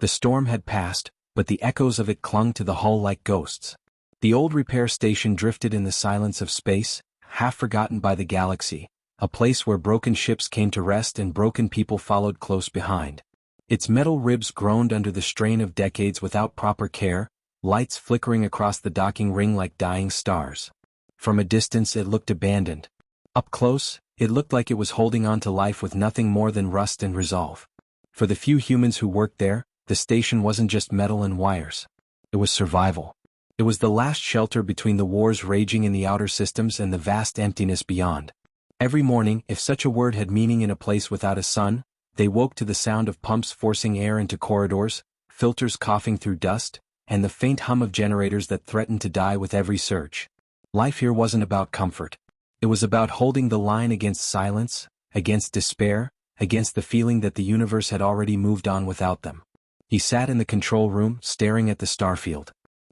The storm had passed, but the echoes of it clung to the hull like ghosts. The old repair station drifted in the silence of space, half forgotten by the galaxy, a place where broken ships came to rest and broken people followed close behind. Its metal ribs groaned under the strain of decades without proper care, lights flickering across the docking ring like dying stars. From a distance it looked abandoned. Up close, it looked like it was holding on to life with nothing more than rust and resolve. For the few humans who worked there, the station wasn't just metal and wires. It was survival. It was the last shelter between the wars raging in the outer systems and the vast emptiness beyond. Every morning, if such a word had meaning in a place without a sun, they woke to the sound of pumps forcing air into corridors, filters coughing through dust, and the faint hum of generators that threatened to die with every surge. Life here wasn't about comfort. It was about holding the line against silence, against despair, against the feeling that the universe had already moved on without them. He sat in the control room, staring at the starfield.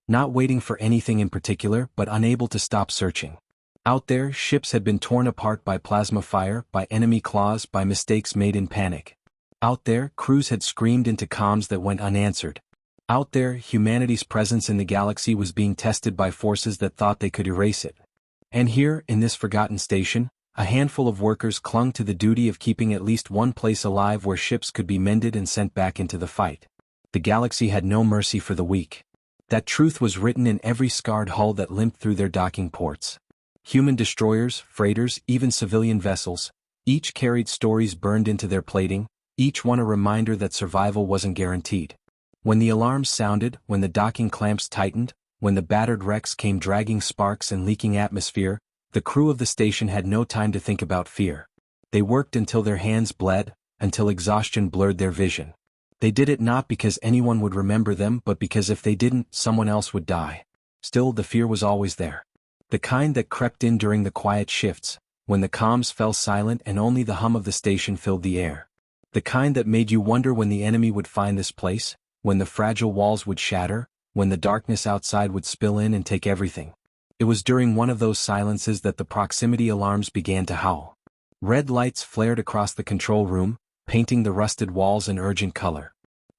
Not waiting for anything in particular, but unable to stop searching. Out there, ships had been torn apart by plasma fire, by enemy claws, by mistakes made in panic. Out there, crews had screamed into comms that went unanswered. Out there, humanity's presence in the galaxy was being tested by forces that thought they could erase it. And here, in this forgotten station, a handful of workers clung to the duty of keeping at least one place alive where ships could be mended and sent back into the fight. The galaxy had no mercy for the weak. That truth was written in every scarred hull that limped through their docking ports. Human destroyers, freighters, even civilian vessels, each carried stories burned into their plating, each one a reminder that survival wasn't guaranteed. When the alarms sounded, when the docking clamps tightened, when the battered wrecks came dragging sparks and leaking atmosphere, the crew of the station had no time to think about fear. They worked until their hands bled, until exhaustion blurred their vision. They did it not because anyone would remember them, but because if they didn't, someone else would die. Still, the fear was always there. The kind that crept in during the quiet shifts, when the comms fell silent and only the hum of the station filled the air. The kind that made you wonder when the enemy would find this place, when the fragile walls would shatter, when the darkness outside would spill in and take everything. It was during one of those silences that the proximity alarms began to howl. Red lights flared across the control room, painting the rusted walls an urgent color.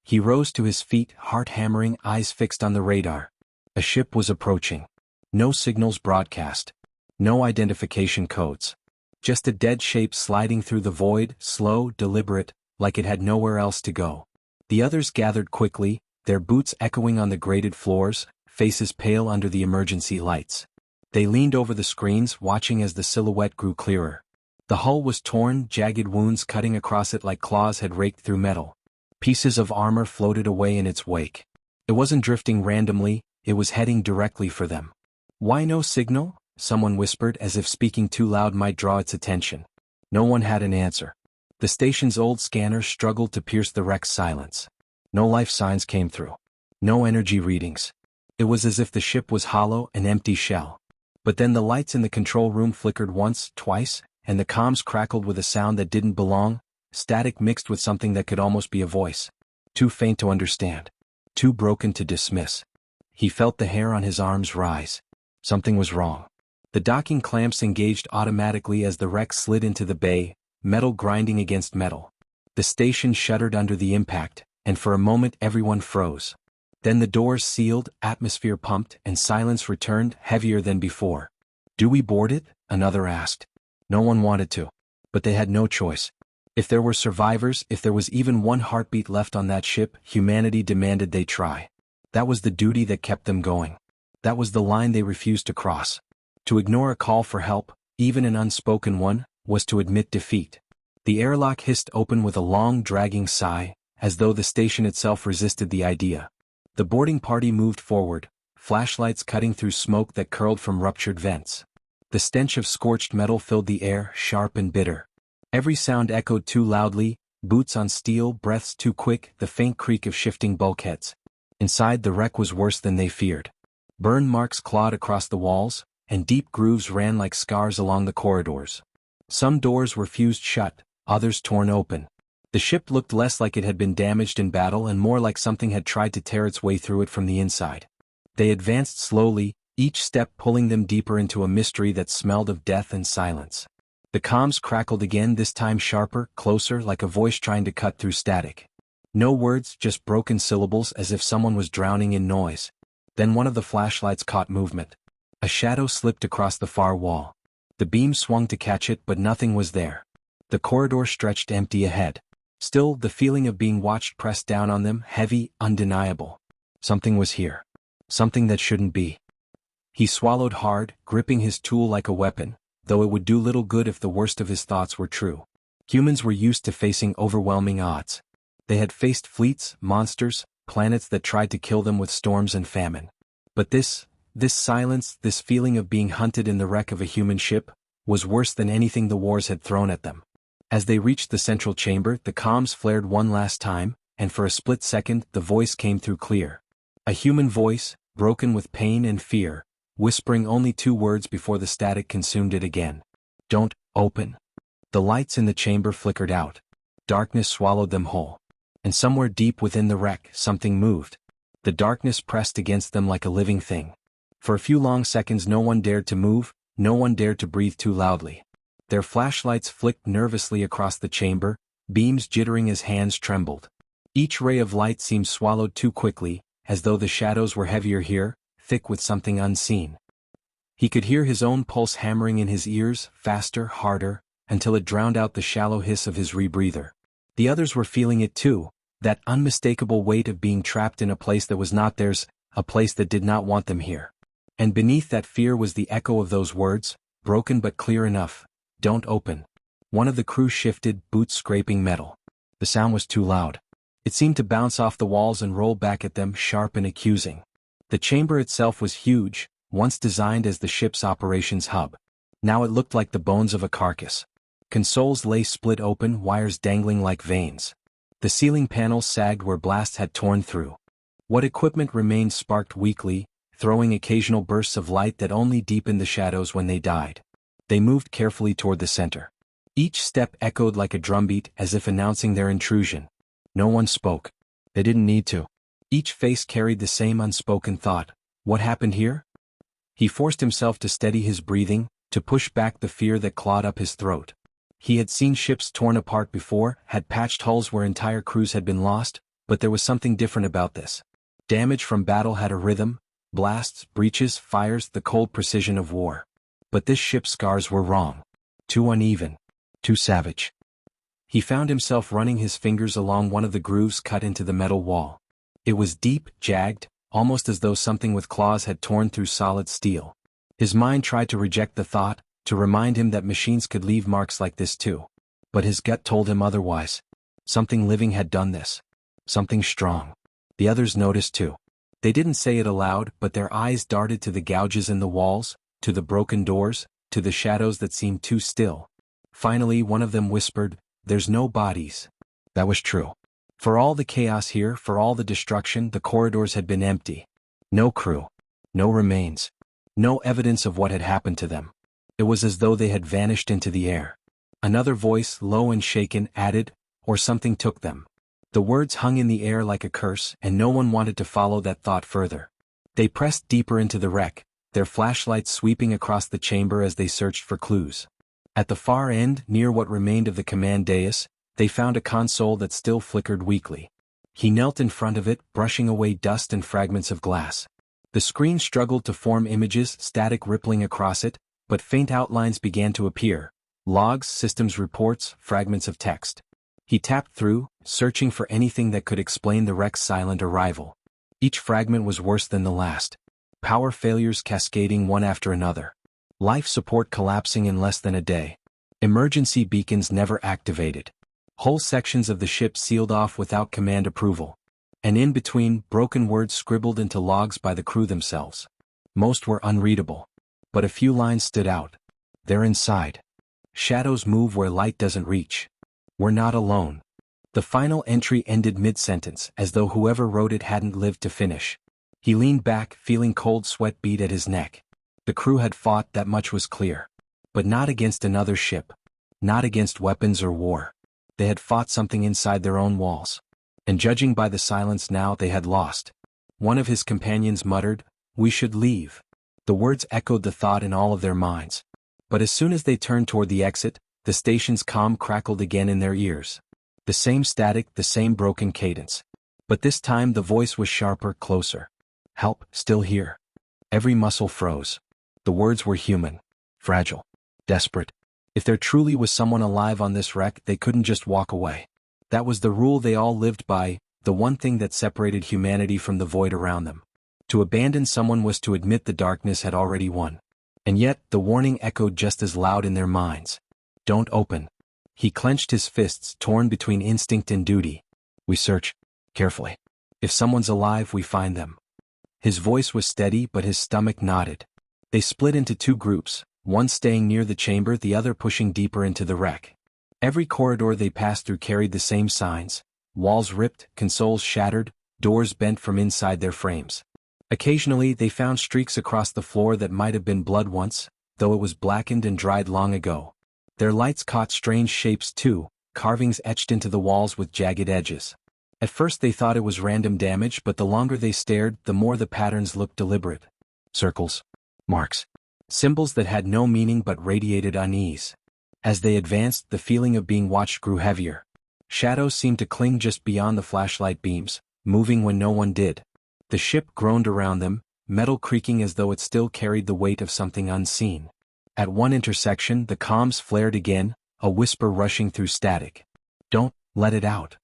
He rose to his feet, heart hammering, eyes fixed on the radar. A ship was approaching. No signals broadcast. No identification codes. Just a dead shape sliding through the void, slow, deliberate, like it had nowhere else to go. The others gathered quickly, their boots echoing on the grated floors, faces pale under the emergency lights. They leaned over the screens, watching as the silhouette grew clearer. The hull was torn, jagged wounds cutting across it like claws had raked through metal. Pieces of armor floated away in its wake. It wasn't drifting randomly, it was heading directly for them. "Why no signal?" someone whispered, as if speaking too loud might draw its attention. No one had an answer. The station's old scanner struggled to pierce the wreck's silence. No life signs came through. No energy readings. It was as if the ship was hollow, an empty shell. But then the lights in the control room flickered once, twice, and the comms crackled with a sound that didn't belong, static mixed with something that could almost be a voice. Too faint to understand. Too broken to dismiss. He felt the hair on his arms rise. Something was wrong. The docking clamps engaged automatically as the wreck slid into the bay, metal grinding against metal. The station shuddered under the impact, and for a moment everyone froze. Then the doors sealed, atmosphere pumped, and silence returned, heavier than before. "Do we board it?" another asked. No one wanted to. But they had no choice. If there were survivors, if there was even one heartbeat left on that ship, humanity demanded they try. That was the duty that kept them going. That was the line they refused to cross. To ignore a call for help, even an unspoken one, was to admit defeat. The airlock hissed open with a long, dragging sigh, as though the station itself resisted the idea. The boarding party moved forward, flashlights cutting through smoke that curled from ruptured vents. The stench of scorched metal filled the air, sharp and bitter. Every sound echoed too loudly, boots on steel, breaths too quick, the faint creak of shifting bulkheads. Inside, the wreck was worse than they feared. Burn marks clawed across the walls, and deep grooves ran like scars along the corridors. Some doors were fused shut, others torn open. The ship looked less like it had been damaged in battle and more like something had tried to tear its way through it from the inside. They advanced slowly, each step pulling them deeper into a mystery that smelled of death and silence. The comms crackled again, this time sharper, closer, like a voice trying to cut through static. No words, just broken syllables as if someone was drowning in noise. Then one of the flashlights caught movement. A shadow slipped across the far wall. The beam swung to catch it, but nothing was there. The corridor stretched empty ahead. Still, the feeling of being watched pressed down on them, heavy, undeniable. Something was here. Something that shouldn't be. He swallowed hard, gripping his tool like a weapon, though it would do little good if the worst of his thoughts were true. Humans were used to facing overwhelming odds. They had faced fleets, monsters, planets that tried to kill them with storms and famine. But this silence, this feeling of being hunted in the wreck of a human ship, was worse than anything the wars had thrown at them. As they reached the central chamber, the comms flared one last time, and for a split second the voice came through clear. A human voice, broken with pain and fear, whispering only 2 words before the static consumed it again. "Don't open." The lights in the chamber flickered out. Darkness swallowed them whole. And somewhere deep within the wreck, something moved. The darkness pressed against them like a living thing. For a few long seconds no one dared to move, no one dared to breathe too loudly. Their flashlights flicked nervously across the chamber, beams jittering as hands trembled. Each ray of light seemed swallowed too quickly, as though the shadows were heavier here, thick with something unseen. He could hear his own pulse hammering in his ears, faster, harder, until it drowned out the shallow hiss of his rebreather. The others were feeling it too, that unmistakable weight of being trapped in a place that was not theirs, a place that did not want them here. And beneath that fear was the echo of those words, broken but clear enough. "Don't open." One of the crew shifted, boots scraping metal. The sound was too loud. It seemed to bounce off the walls and roll back at them, sharp and accusing. The chamber itself was huge, once designed as the ship's operations hub. Now it looked like the bones of a carcass. Consoles lay split open, wires dangling like veins. The ceiling panels sagged where blasts had torn through. What equipment remained sparked weakly, throwing occasional bursts of light that only deepened the shadows when they died. They moved carefully toward the center. Each step echoed like a drumbeat, as if announcing their intrusion. No one spoke. They didn't need to. Each face carried the same unspoken thought. What happened here? He forced himself to steady his breathing, to push back the fear that clawed up his throat. He had seen ships torn apart before, had patched hulls where entire crews had been lost, but there was something different about this. Damage from battle had a rhythm, blasts, breaches, fires, the cold precision of war. But this ship's scars were wrong. Too uneven. Too savage. He found himself running his fingers along one of the grooves cut into the metal wall. It was deep, jagged, almost as though something with claws had torn through solid steel. His mind tried to reject the thought, to remind him that machines could leave marks like this too. But his gut told him otherwise. Something living had done this. Something strong. The others noticed too. They didn't say it aloud, but their eyes darted to the gouges in the walls, to the broken doors, to the shadows that seemed too still. Finally, one of them whispered, "There's no bodies." That was true. For all the chaos here, for all the destruction, the corridors had been empty. No crew. No remains. No evidence of what had happened to them. It was as though they had vanished into the air. Another voice, low and shaken, added, "Or something took them." The words hung in the air like a curse, and no one wanted to follow that thought further. They pressed deeper into the wreck, their flashlights sweeping across the chamber as they searched for clues. At the far end, near what remained of the command dais, they found a console that still flickered weakly. He knelt in front of it, brushing away dust and fragments of glass. The screen struggled to form images, static rippling across it, but faint outlines began to appear. Logs, systems reports, fragments of text. He tapped through, searching for anything that could explain the wreck's silent arrival. Each fragment was worse than the last. Power failures cascading one after another. Life support collapsing in less than a day. Emergency beacons never activated. Whole sections of the ship sealed off without command approval. And in between, broken words scribbled into logs by the crew themselves. Most were unreadable. But a few lines stood out. "They're inside. Shadows move where light doesn't reach. We're not alone." The final entry ended mid-sentence, as though whoever wrote it hadn't lived to finish. He leaned back, feeling cold sweat beat at his neck. The crew had fought, that much was clear. But not against another ship. Not against weapons or war. They had fought something inside their own walls. And judging by the silence now, they had lost. One of his companions muttered, "We should leave." The words echoed the thought in all of their minds. But as soon as they turned toward the exit, the station's comm crackled again in their ears. The same static, the same broken cadence. But this time the voice was sharper, closer. Help, still here. Every muscle froze. The words were human. Fragile. Desperate. If there truly was someone alive on this wreck, they couldn't just walk away. That was the rule they all lived by, the one thing that separated humanity from the void around them. To abandon someone was to admit the darkness had already won. And yet, the warning echoed just as loud in their minds. Don't open. He clenched his fists, torn between instinct and duty. We search. Carefully. If someone's alive, we find them. His voice was steady, but his stomach knotted. They split into two groups, one staying near the chamber, the other pushing deeper into the wreck. Every corridor they passed through carried the same signs. Walls ripped, consoles shattered, doors bent from inside their frames. Occasionally they found streaks across the floor that might have been blood once, though it was blackened and dried long ago. Their lights caught strange shapes too, carvings etched into the walls with jagged edges. At first they thought it was random damage, but the longer they stared, the more the patterns looked deliberate. Circles. Marks. Symbols that had no meaning but radiated unease. As they advanced, the feeling of being watched grew heavier. Shadows seemed to cling just beyond the flashlight beams, moving when no one did. The ship groaned around them, metal creaking as though it still carried the weight of something unseen. At one intersection, the comms flared again, a whisper rushing through static. Don't let it out.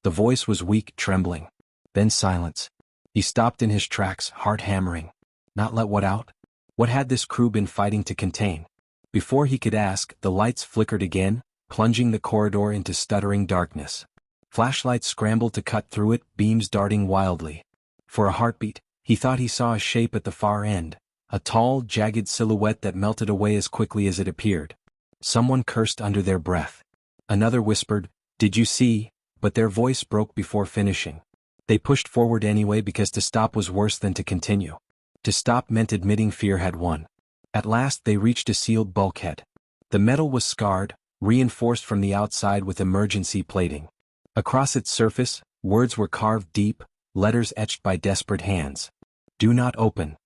The voice was weak, trembling. Then silence. He stopped in his tracks, heart hammering. Not let what out? What had this crew been fighting to contain? Before he could ask, the lights flickered again, plunging the corridor into stuttering darkness. Flashlights scrambled to cut through it, beams darting wildly. For a heartbeat, he thought he saw a shape at the far end, a tall, jagged silhouette that melted away as quickly as it appeared. Someone cursed under their breath. Another whispered, "Did you see?" But their voice broke before finishing. They pushed forward anyway because to stop was worse than to continue. To stop meant admitting fear had won. At last they reached a sealed bulkhead. The metal was scarred, reinforced from the outside with emergency plating. Across its surface, words were carved deep, letters etched by desperate hands. Do not open.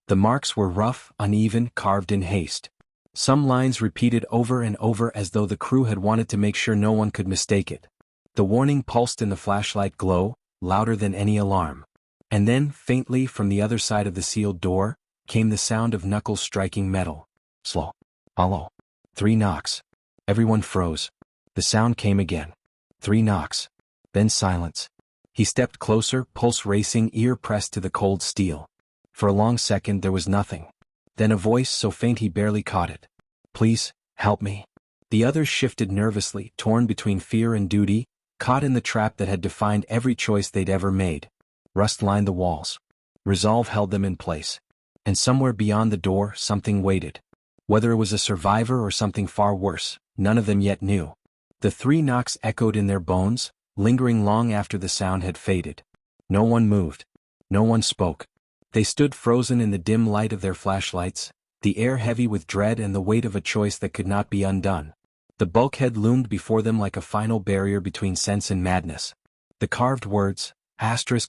The marks were rough, uneven, carved in haste. Some lines repeated over and over as though the crew had wanted to make sure no one could mistake it. The warning pulsed in the flashlight glow, louder than any alarm. And then, faintly from the other side of the sealed door, came the sound of knuckles striking metal. Slow. Hollow. 3 knocks. Everyone froze. The sound came again. 3 knocks. Then silence. He stepped closer, pulse racing, ear pressed to the cold steel. For a long second there was nothing. Then a voice so faint he barely caught it. Please, help me. The others shifted nervously, torn between fear and duty, caught in the trap that had defined every choice they'd ever made. Rust lined the walls. Resolve held them in place. And somewhere beyond the door, something waited. Whether it was a survivor or something far worse, none of them yet knew. The 3 knocks echoed in their bones, lingering long after the sound had faded. No one moved. No one spoke. They stood frozen in the dim light of their flashlights, the air heavy with dread and the weight of a choice that could not be undone. The bulkhead loomed before them like a final barrier between sense and madness. The carved words,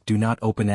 "*Do not open*",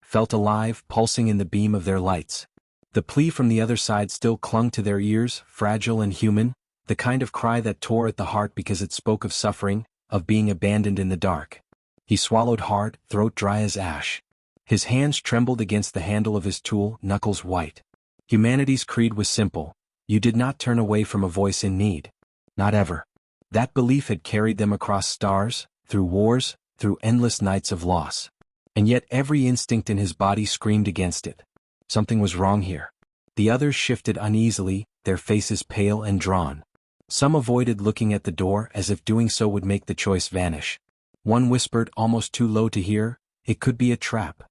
felt alive, pulsing in the beam of their lights. The plea from the other side still clung to their ears, fragile and human, the kind of cry that tore at the heart because it spoke of suffering, of being abandoned in the dark. He swallowed hard, throat dry as ash. His hands trembled against the handle of his tool, knuckles white. Humanity's creed was simple. You did not turn away from a voice in need. Not ever. That belief had carried them across stars, through wars, through endless nights of loss. And yet every instinct in his body screamed against it. Something was wrong here. The others shifted uneasily, their faces pale and drawn. Some avoided looking at the door as if doing so would make the choice vanish. One whispered, almost too low to hear, "It could be a trap."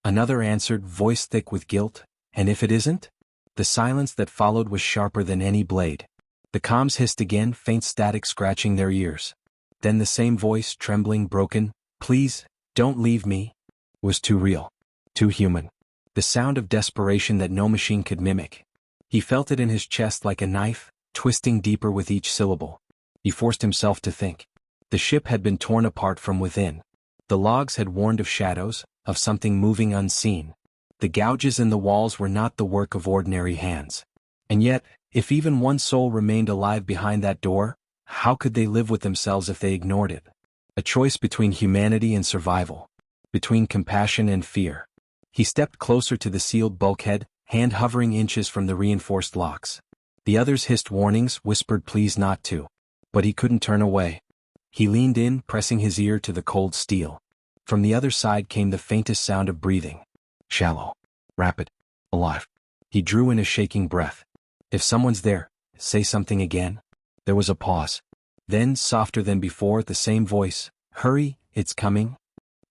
Another answered, voice thick with guilt, "And if it isn't?" The silence that followed was sharper than any blade. The comms hissed again, faint static scratching their ears. Then the same voice, trembling, broken, "Please, don't leave me," was too real. Too human. The sound of desperation that no machine could mimic. He felt it in his chest like a knife, twisting deeper with each syllable. He forced himself to think. The ship had been torn apart from within. The logs had warned of shadows, of something moving unseen. The gouges in the walls were not the work of ordinary hands. And yet, if even one soul remained alive behind that door, how could they live with themselves if they ignored it? A choice between humanity and survival. Between compassion and fear. He stepped closer to the sealed bulkhead, hand hovering inches from the reinforced locks. The others hissed warnings, whispered pleas not to. But he couldn't turn away. He leaned in, pressing his ear to the cold steel. From the other side came the faintest sound of breathing. Shallow. Rapid. Alive. He drew in a shaking breath. If someone's there, say something again. There was a pause. Then, softer than before, the same voice. Hurry, it's coming.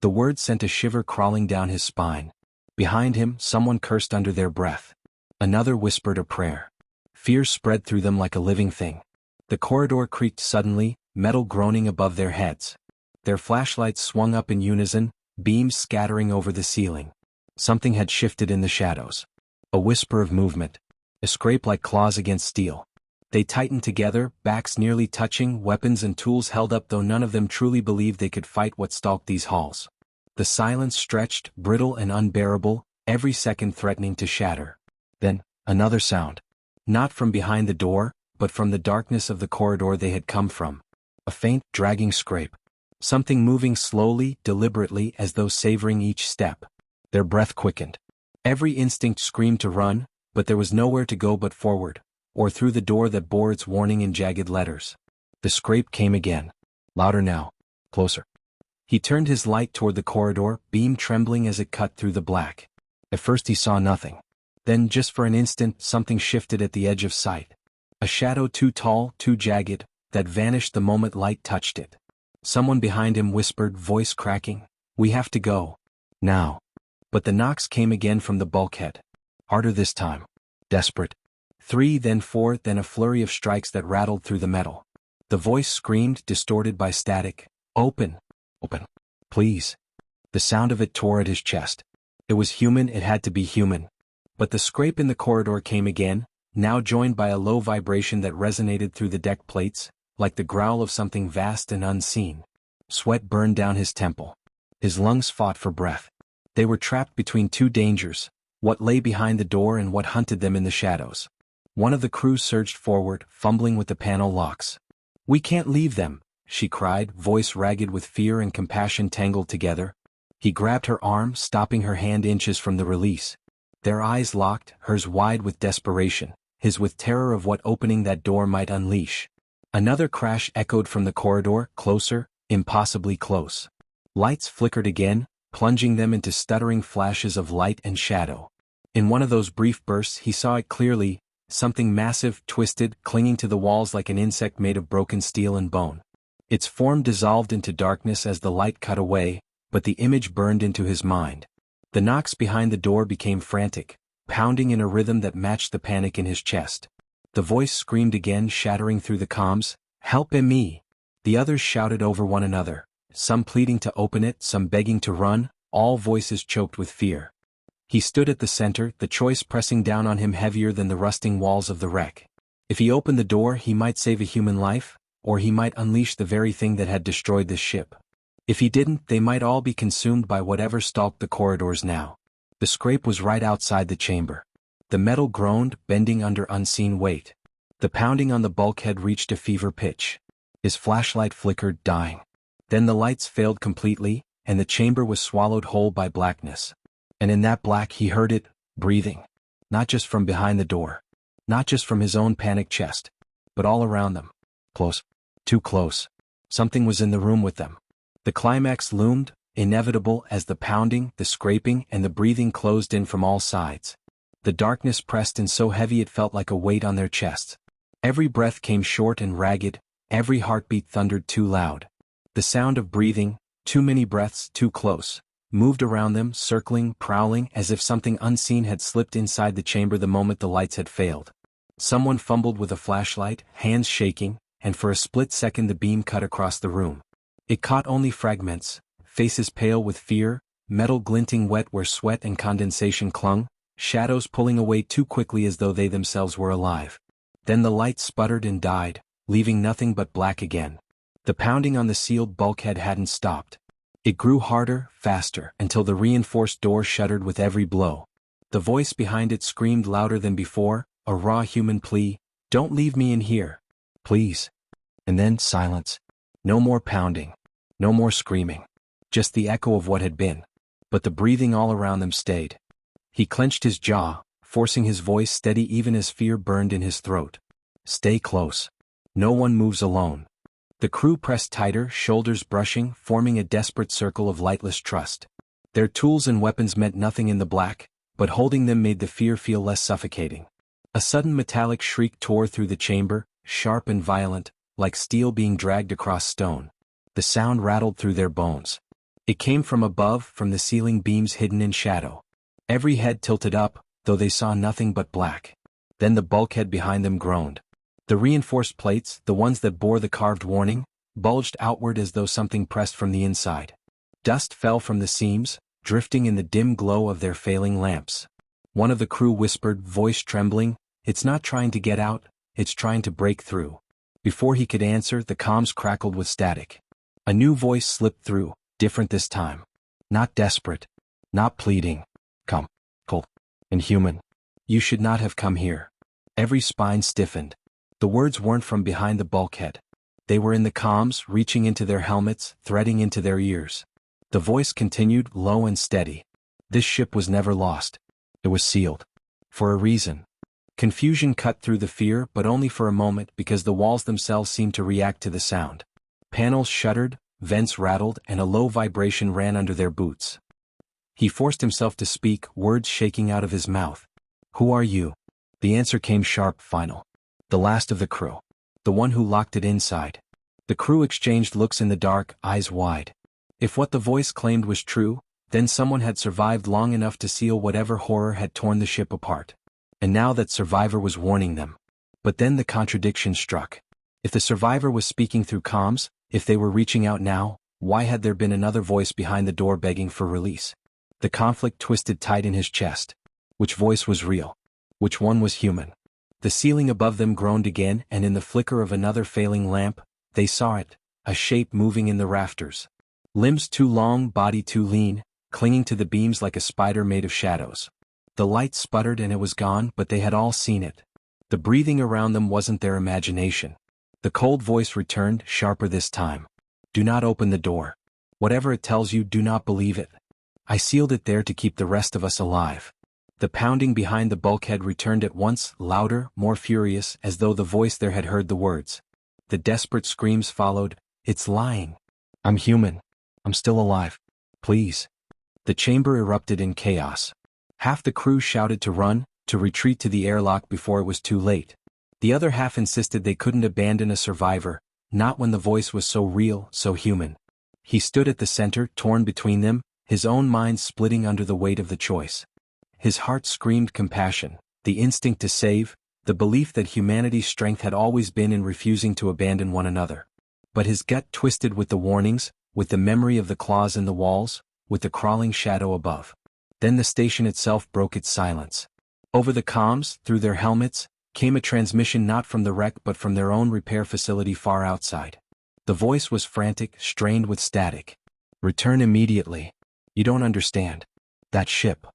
The words sent a shiver crawling down his spine. Behind him, someone cursed under their breath. Another whispered a prayer. Fear spread through them like a living thing. The corridor creaked suddenly, metal groaning above their heads. Their flashlights swung up in unison, beams scattering over the ceiling. Something had shifted in the shadows. A whisper of movement. A scrape like claws against steel. They tightened together, backs nearly touching, weapons and tools held up, though none of them truly believed they could fight what stalked these halls. The silence stretched, brittle and unbearable, every second threatening to shatter. Then, another sound. Not from behind the door, but from the darkness of the corridor they had come from. A faint, dragging scrape. Something moving slowly, deliberately, as though savoring each step. Their breath quickened. Every instinct screamed to run, but there was nowhere to go but forward, or through the door that bore its warning in jagged letters. The scrape came again. Louder now. Closer. He turned his light toward the corridor, beam trembling as it cut through the black. At first he saw nothing. Then, just for an instant, something shifted at the edge of sight. A shadow too tall, too jagged, that vanished the moment light touched it. Someone behind him whispered, voice cracking, "We have to go. Now." But the knocks came again from the bulkhead. Harder this time. Desperate. 3, then 4, then a flurry of strikes that rattled through the metal. The voice screamed, distorted by static, "Open! Open! Please!" The sound of it tore at his chest. It was human, it had to be human. But the scrape in the corridor came again, now joined by a low vibration that resonated through the deck plates, like the growl of something vast and unseen. Sweat burned down his temple. His lungs fought for breath. They were trapped between two dangers, what lay behind the door and what hunted them in the shadows. One of the crew surged forward, fumbling with the panel locks. "We can't leave them," she cried, voice ragged with fear and compassion tangled together. He grabbed her arm, stopping her hand inches from the release. Their eyes locked, hers wide with desperation, his with terror of what opening that door might unleash. Another crash echoed from the corridor, closer, impossibly close. Lights flickered again, plunging them into stuttering flashes of light and shadow. In one of those brief bursts he saw it clearly, something massive, twisted, clinging to the walls like an insect made of broken steel and bone. Its form dissolved into darkness as the light cut away, but the image burned into his mind. The knocks behind the door became frantic, pounding in a rhythm that matched the panic in his chest. The voice screamed again, shattering through the comms, "Help me!" The others shouted over one another, some pleading to open it, some begging to run, all voices choked with fear. He stood at the center, the choice pressing down on him heavier than the rusting walls of the wreck. If he opened the door, he might save a human life, or he might unleash the very thing that had destroyed this ship. If he didn't, they might all be consumed by whatever stalked the corridors now. The scrape was right outside the chamber. The metal groaned, bending under unseen weight. The pounding on the bulkhead reached a fever pitch. His flashlight flickered, dying. Then the lights failed completely, and the chamber was swallowed whole by blackness. And in that black he heard it, breathing. Not just from behind the door. Not just from his own panicked chest. But all around them. Close. Too close. Something was in the room with them. The climax loomed, inevitable as the pounding, the scraping, and the breathing closed in from all sides. The darkness pressed in so heavy it felt like a weight on their chests. Every breath came short and ragged, every heartbeat thundered too loud. The sound of breathing, too many breaths too close, moved around them, circling, prowling, as if something unseen had slipped inside the chamber the moment the lights had failed. Someone fumbled with a flashlight, hands shaking, and for a split second the beam cut across the room. It caught only fragments, faces pale with fear, metal glinting wet where sweat and condensation clung, shadows pulling away too quickly as though they themselves were alive. Then the light sputtered and died, leaving nothing but black again. The pounding on the sealed bulkhead hadn't stopped. It grew harder, faster, until the reinforced door shuddered with every blow. The voice behind it screamed louder than before, a raw human plea, "Don't leave me in here. Please." And then silence. No more pounding. No more screaming. Just the echo of what had been. But the breathing all around them stayed. He clenched his jaw, forcing his voice steady even as fear burned in his throat. Stay close. No one moves alone. The crew pressed tighter, shoulders brushing, forming a desperate circle of lightless trust. Their tools and weapons meant nothing in the black, but holding them made the fear feel less suffocating. A sudden metallic shriek tore through the chamber, sharp and violent, like steel being dragged across stone. The sound rattled through their bones. It came from above, from the ceiling beams hidden in shadow. Every head tilted up, though they saw nothing but black. Then the bulkhead behind them groaned. The reinforced plates, the ones that bore the carved warning, bulged outward as though something pressed from the inside. Dust fell from the seams, drifting in the dim glow of their failing lamps. One of the crew whispered, voice trembling, "It's not trying to get out, it's trying to break through." Before he could answer, the comms crackled with static. A new voice slipped through, different this time. Not desperate. Not pleading. Come. Cold. Inhuman. You should not have come here. Every spine stiffened. The words weren't from behind the bulkhead. They were in the comms, reaching into their helmets, threading into their ears. The voice continued, low and steady. This ship was never lost. It was sealed. For a reason. Confusion cut through the fear, but only for a moment, because the walls themselves seemed to react to the sound. Panels shuddered, vents rattled, and a low vibration ran under their boots. He forced himself to speak, words shaking out of his mouth. "Who are you?" The answer came sharp, final. "The last of the crew. The one who locked it inside." The crew exchanged looks in the dark, eyes wide. If what the voice claimed was true, then someone had survived long enough to seal whatever horror had torn the ship apart. And now that survivor was warning them. But then the contradiction struck. If the survivor was speaking through comms, if they were reaching out now, why had there been another voice behind the door begging for release? The conflict twisted tight in his chest. Which voice was real? Which one was human? The ceiling above them groaned again, and in the flicker of another failing lamp, they saw it, a shape moving in the rafters. Limbs too long, body too lean, clinging to the beams like a spider made of shadows. The light sputtered and it was gone, but they had all seen it. The breathing around them wasn't their imagination. The cold voice returned, sharper this time. "Do not open the door. Whatever it tells you, do not believe it. I sealed it there to keep the rest of us alive." The pounding behind the bulkhead returned at once, louder, more furious, as though the voice there had heard the words. The desperate screams followed, "It's lying. I'm human. I'm still alive. Please." The chamber erupted in chaos. Half the crew shouted to run, to retreat to the airlock before it was too late. The other half insisted they couldn't abandon a survivor, not when the voice was so real, so human. He stood at the center, torn between them, his own mind splitting under the weight of the choice. His heart screamed compassion, the instinct to save, the belief that humanity's strength had always been in refusing to abandon one another. But his gut twisted with the warnings, with the memory of the claws in the walls, with the crawling shadow above. Then the station itself broke its silence. Over the comms, through their helmets, came a transmission not from the wreck but from their own repair facility far outside. The voice was frantic, strained with static. "Return immediately. You don't understand. That ship."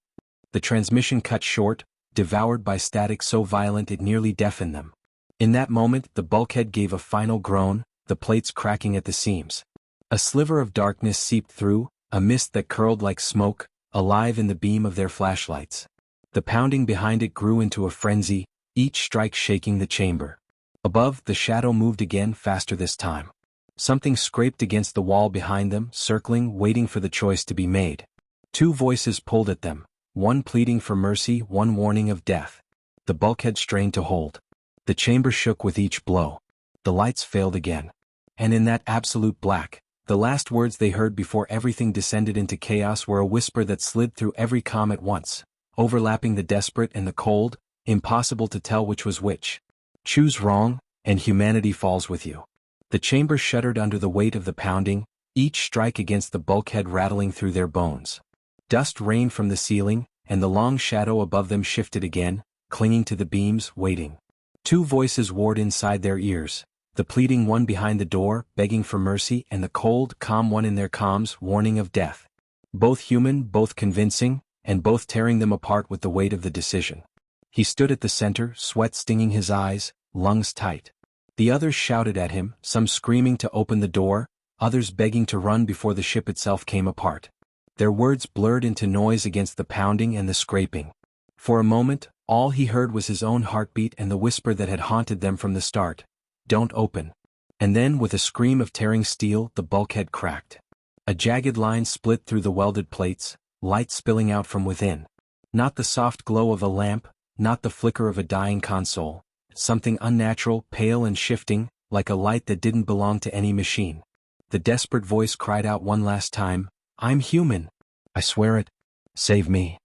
The transmission cut short, devoured by static so violent it nearly deafened them. In that moment, the bulkhead gave a final groan, the plates cracking at the seams. A sliver of darkness seeped through, a mist that curled like smoke, alive in the beam of their flashlights. The pounding behind it grew into a frenzy, each strike shaking the chamber. Above, the shadow moved again, faster this time. Something scraped against the wall behind them, circling, waiting for the choice to be made. Two voices pulled at them, one pleading for mercy, one warning of death. The bulkhead strained to hold. The chamber shook with each blow. The lights failed again. And in that absolute black, the last words they heard before everything descended into chaos were a whisper that slid through every comm at once, overlapping the desperate and the cold, impossible to tell which was which. "Choose wrong, and humanity falls with you." The chamber shuddered under the weight of the pounding, each strike against the bulkhead rattling through their bones. Dust rained from the ceiling, and the long shadow above them shifted again, clinging to the beams, waiting. Two voices warred inside their ears, the pleading one behind the door, begging for mercy, and the cold, calm one in their comms, warning of death. Both human, both convincing, and both tearing them apart with the weight of the decision. He stood at the center, sweat stinging his eyes, lungs tight. The others shouted at him, some screaming to open the door, others begging to run before the ship itself came apart. Their words blurred into noise against the pounding and the scraping. For a moment, all he heard was his own heartbeat and the whisper that had haunted them from the start. "Don't open." And then, with a scream of tearing steel, the bulkhead cracked. A jagged line split through the welded plates, light spilling out from within. Not the soft glow of a lamp, not the flicker of a dying console. Something unnatural, pale and shifting, like a light that didn't belong to any machine. The desperate voice cried out one last time, "I'm human. I swear it. Save me."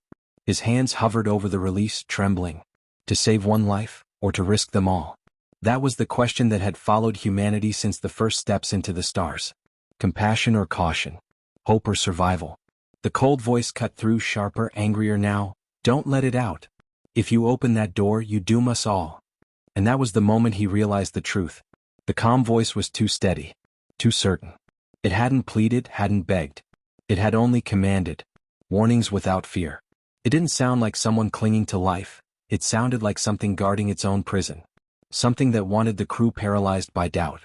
His hands hovered over the release, trembling. To save one life, or to risk them all? That was the question that had followed humanity since the first steps into the stars. Compassion or caution? Hope or survival? The cold voice cut through, sharper, angrier now. "Don't let it out. If you open that door, you doom us all." And that was the moment he realized the truth. The calm voice was too steady, too certain. It hadn't pleaded, hadn't begged. It had only commanded. Warnings without fear. It didn't sound like someone clinging to life. It sounded like something guarding its own prison. Something that wanted the crew paralyzed by doubt.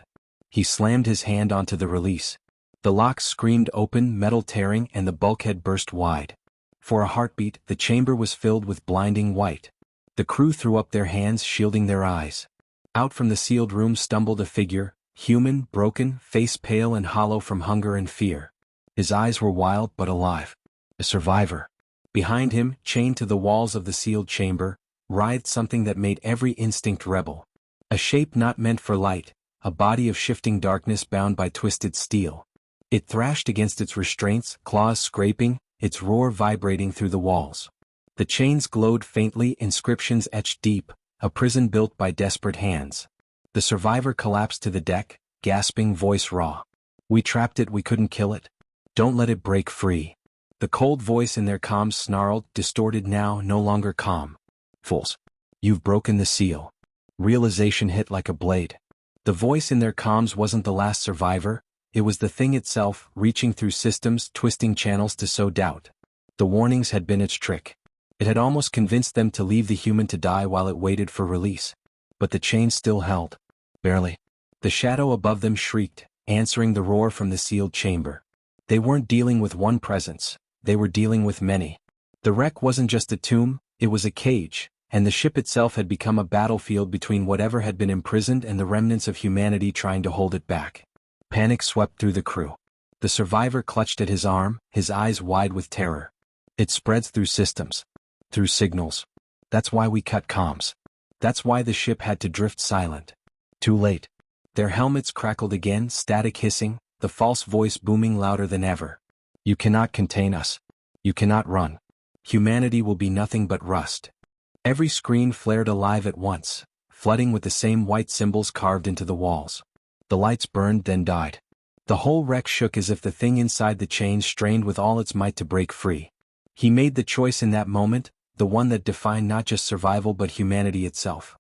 He slammed his hand onto the release. The lock screamed open, metal tearing, and the bulkhead burst wide. For a heartbeat, the chamber was filled with blinding white. The crew threw up their hands, shielding their eyes. Out from the sealed room stumbled a figure, human, broken, face pale and hollow from hunger and fear. His eyes were wild but alive. A survivor. Behind him, chained to the walls of the sealed chamber, writhed something that made every instinct rebel. A shape not meant for light, a body of shifting darkness bound by twisted steel. It thrashed against its restraints, claws scraping, its roar vibrating through the walls. The chains glowed faintly, inscriptions etched deep, a prison built by desperate hands. The survivor collapsed to the deck, gasping, voice raw. "We trapped it, we couldn't kill it. Don't let it break free." The cold voice in their comms snarled, distorted now, no longer calm. "Fools. You've broken the seal." Realization hit like a blade. The voice in their comms wasn't the last survivor, it was the thing itself, reaching through systems, twisting channels to sow doubt. The warnings had been its trick. It had almost convinced them to leave the human to die while it waited for release. But the chains still held. Barely. The shadow above them shrieked, answering the roar from the sealed chamber. They weren't dealing with one presence, they were dealing with many. The wreck wasn't just a tomb, it was a cage, and the ship itself had become a battlefield between whatever had been imprisoned and the remnants of humanity trying to hold it back. Panic swept through the crew. The survivor clutched at his arm, his eyes wide with terror. It spreads through systems. Through signals. That's why we cut comms. That's why the ship had to drift silent. Too late. Their helmets crackled again, static hissing, the false voice booming louder than ever. "You cannot contain us. You cannot run. Humanity will be nothing but rust." Every screen flared alive at once, flooding with the same white symbols carved into the walls. The lights burned, then died. The whole wreck shook as if the thing inside the chains strained with all its might to break free. He made the choice in that moment, the one that defined not just survival but humanity itself.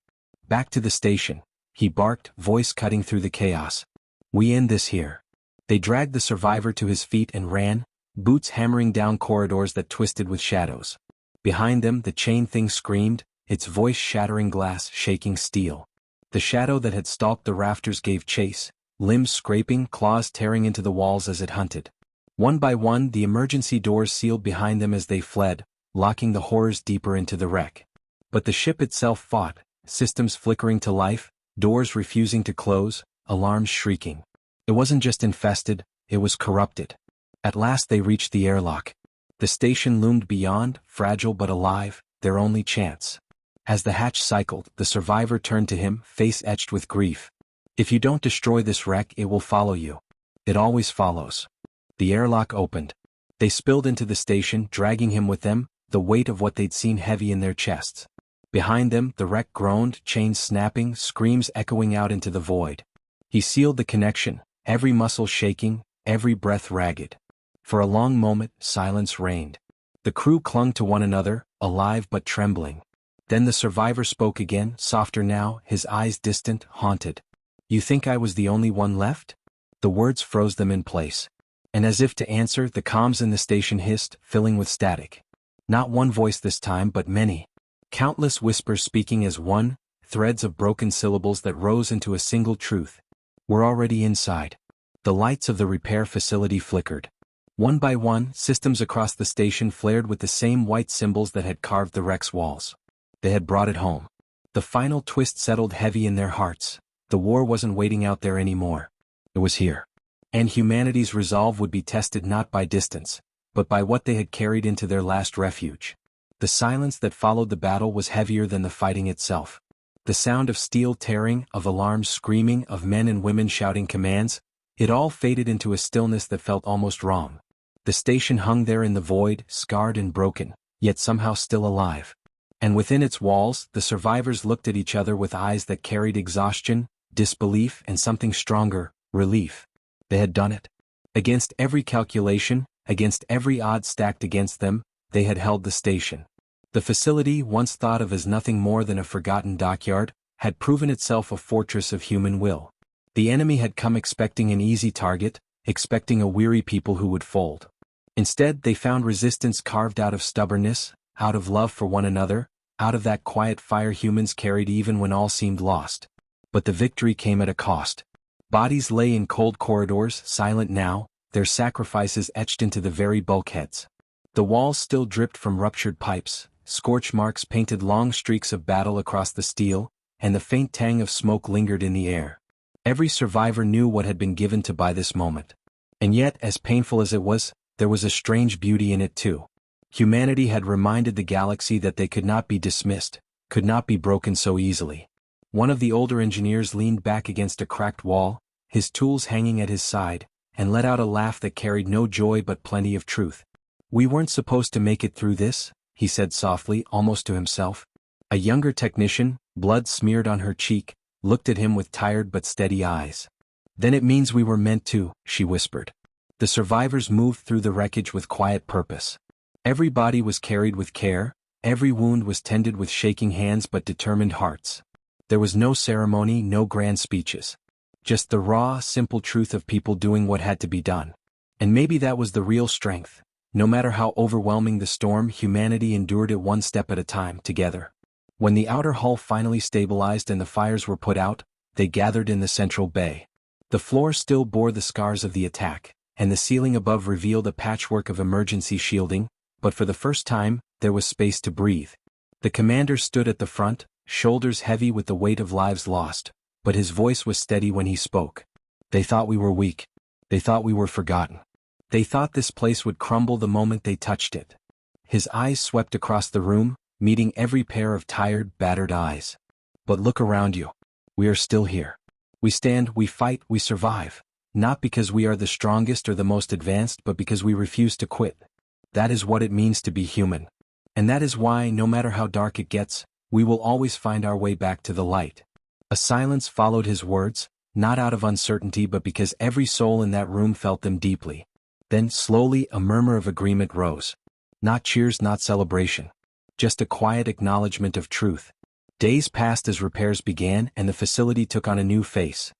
"Back to the station," he barked, voice cutting through the chaos. "We end this here." They dragged the survivor to his feet and ran, boots hammering down corridors that twisted with shadows. Behind them, the chain thing screamed, its voice shattering glass, shaking steel. The shadow that had stalked the rafters gave chase, limbs scraping, claws tearing into the walls as it hunted. One by one, the emergency doors sealed behind them as they fled, locking the horrors deeper into the wreck. But the ship itself fought, systems flickering to life, doors refusing to close, alarms shrieking. It wasn't just infested, it was corrupted. At last they reached the airlock. The station loomed beyond, fragile but alive, their only chance. As the hatch cycled, the survivor turned to him, face etched with grief. "If you don't destroy this wreck, it will follow you. It always follows." The airlock opened. They spilled into the station, dragging him with them, the weight of what they'd seen heavy in their chests. Behind them, the wreck groaned, chains snapping, screams echoing out into the void. He sealed the connection, every muscle shaking, every breath ragged. For a long moment, silence reigned. The crew clung to one another, alive but trembling. Then the survivor spoke again, softer now, his eyes distant, haunted. "You think I was the only one left?" The words froze them in place. And as if to answer, the comms in the station hissed, filling with static. Not one voice this time, but many. Countless whispers speaking as one, threads of broken syllables that rose into a single truth. "We're already inside. The lights of the repair facility flickered. One by one, systems across the station flared with the same white symbols that had carved the wreck's walls. They had brought it home. The final twist settled heavy in their hearts. The war wasn't waiting out there anymore. It was here. And humanity's resolve would be tested not by distance, but by what they had carried into their last refuge. The silence that followed the battle was heavier than the fighting itself. The sound of steel tearing, of alarms screaming, of men and women shouting commands, it all faded into a stillness that felt almost wrong. The station hung there in the void, scarred and broken, yet somehow still alive. And within its walls, the survivors looked at each other with eyes that carried exhaustion, disbelief, and something stronger, relief. They had done it. Against every calculation, against every odd stacked against them, they had held the station. The facility, once thought of as nothing more than a forgotten dockyard, had proven itself a fortress of human will. The enemy had come expecting an easy target, expecting a weary people who would fold. Instead, they found resistance carved out of stubbornness, out of love for one another, out of that quiet fire humans carried even when all seemed lost. But the victory came at a cost. Bodies lay in cold corridors, silent now, their sacrifices etched into the very bulkheads. The walls still dripped from ruptured pipes, scorch marks painted long streaks of battle across the steel, and the faint tang of smoke lingered in the air. Every survivor knew what had been given to by this moment. And yet, as painful as it was, there was a strange beauty in it too. Humanity had reminded the galaxy that they could not be dismissed, could not be broken so easily. One of the older engineers leaned back against a cracked wall, his tools hanging at his side, and let out a laugh that carried no joy but plenty of truth. "We weren't supposed to make it through this," he said softly, almost to himself. A younger technician, blood smeared on her cheek, looked at him with tired but steady eyes. "Then it means we were meant to," she whispered. The survivors moved through the wreckage with quiet purpose. Every body was carried with care, every wound was tended with shaking hands but determined hearts. There was no ceremony, no grand speeches. Just the raw, simple truth of people doing what had to be done. And maybe that was the real strength. No matter how overwhelming the storm, humanity endured it one step at a time, together. When the outer hull finally stabilized and the fires were put out, they gathered in the central bay. The floor still bore the scars of the attack, and the ceiling above revealed a patchwork of emergency shielding, but for the first time, there was space to breathe. The commander stood at the front, shoulders heavy with the weight of lives lost, but his voice was steady when he spoke. "They thought we were weak. They thought we were forgotten. They thought this place would crumble the moment they touched it." His eyes swept across the room, meeting every pair of tired, battered eyes. "But look around you. We are still here. We stand, we fight, we survive. Not because we are the strongest or the most advanced, but because we refuse to quit. That is what it means to be human. And that is why, no matter how dark it gets, we will always find our way back to the light." A silence followed his words, not out of uncertainty but because every soul in that room felt them deeply. Then, slowly, a murmur of agreement rose. Not cheers, not celebration. Just a quiet acknowledgement of truth. Days passed as repairs began and the facility took on a new face.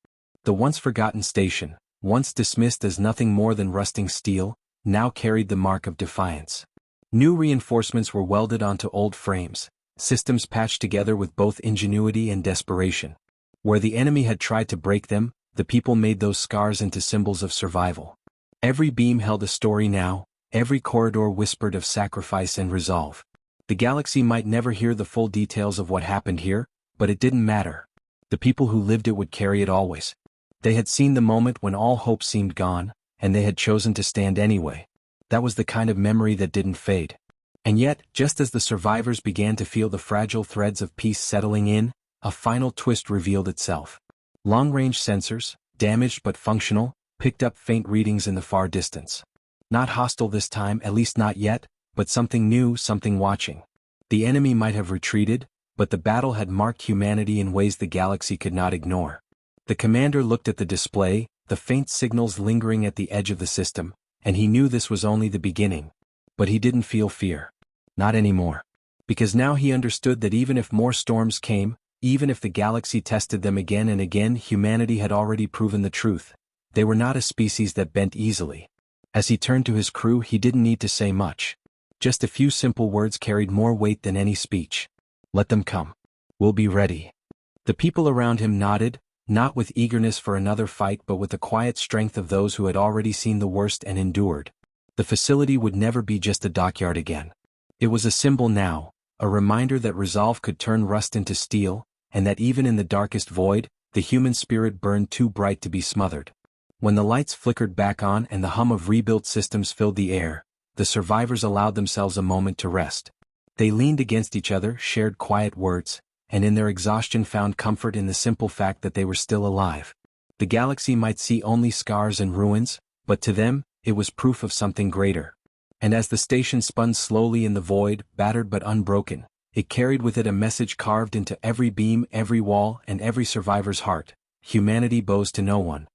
The once forgotten station, once dismissed as nothing more than rusting steel, now carried the mark of defiance. New reinforcements were welded onto old frames, systems patched together with both ingenuity and desperation. Where the enemy had tried to break them, the people made those scars into symbols of survival. Every beam held a story now, every corridor whispered of sacrifice and resolve. The galaxy might never hear the full details of what happened here, but it didn't matter. The people who lived it would carry it always. They had seen the moment when all hope seemed gone, and they had chosen to stand anyway. That was the kind of memory that didn't fade. And yet, just as the survivors began to feel the fragile threads of peace settling in, a final twist revealed itself. Long-range sensors, damaged but functional, picked up faint readings in the far distance. Not hostile this time, at least not yet, but something new, something watching. The enemy might have retreated, but the battle had marked humanity in ways the galaxy could not ignore. The commander looked at the display, the faint signals lingering at the edge of the system, and he knew this was only the beginning. But he didn't feel fear. Not anymore. Because now he understood that even if more storms came, even if the galaxy tested them again and again, humanity had already proven the truth. They were not a species that bent easily. As he turned to his crew, he didn't need to say much. Just a few simple words carried more weight than any speech. "Let them come. We'll be ready." The people around him nodded, Not with eagerness for another fight but with the quiet strength of those who had already seen the worst and endured. The facility would never be just a dockyard again. It was a symbol now, a reminder that resolve could turn rust into steel, and that even in the darkest void, the human spirit burned too bright to be smothered. When the lights flickered back on and the hum of rebuilt systems filled the air, the survivors allowed themselves a moment to rest. They leaned against each other, shared quiet words, and in their exhaustion found comfort in the simple fact that they were still alive. The galaxy might see only scars and ruins, but to them, it was proof of something greater. And as the station spun slowly in the void, battered but unbroken, it carried with it a message carved into every beam, every wall, and every survivor's heart: humanity bows to no one,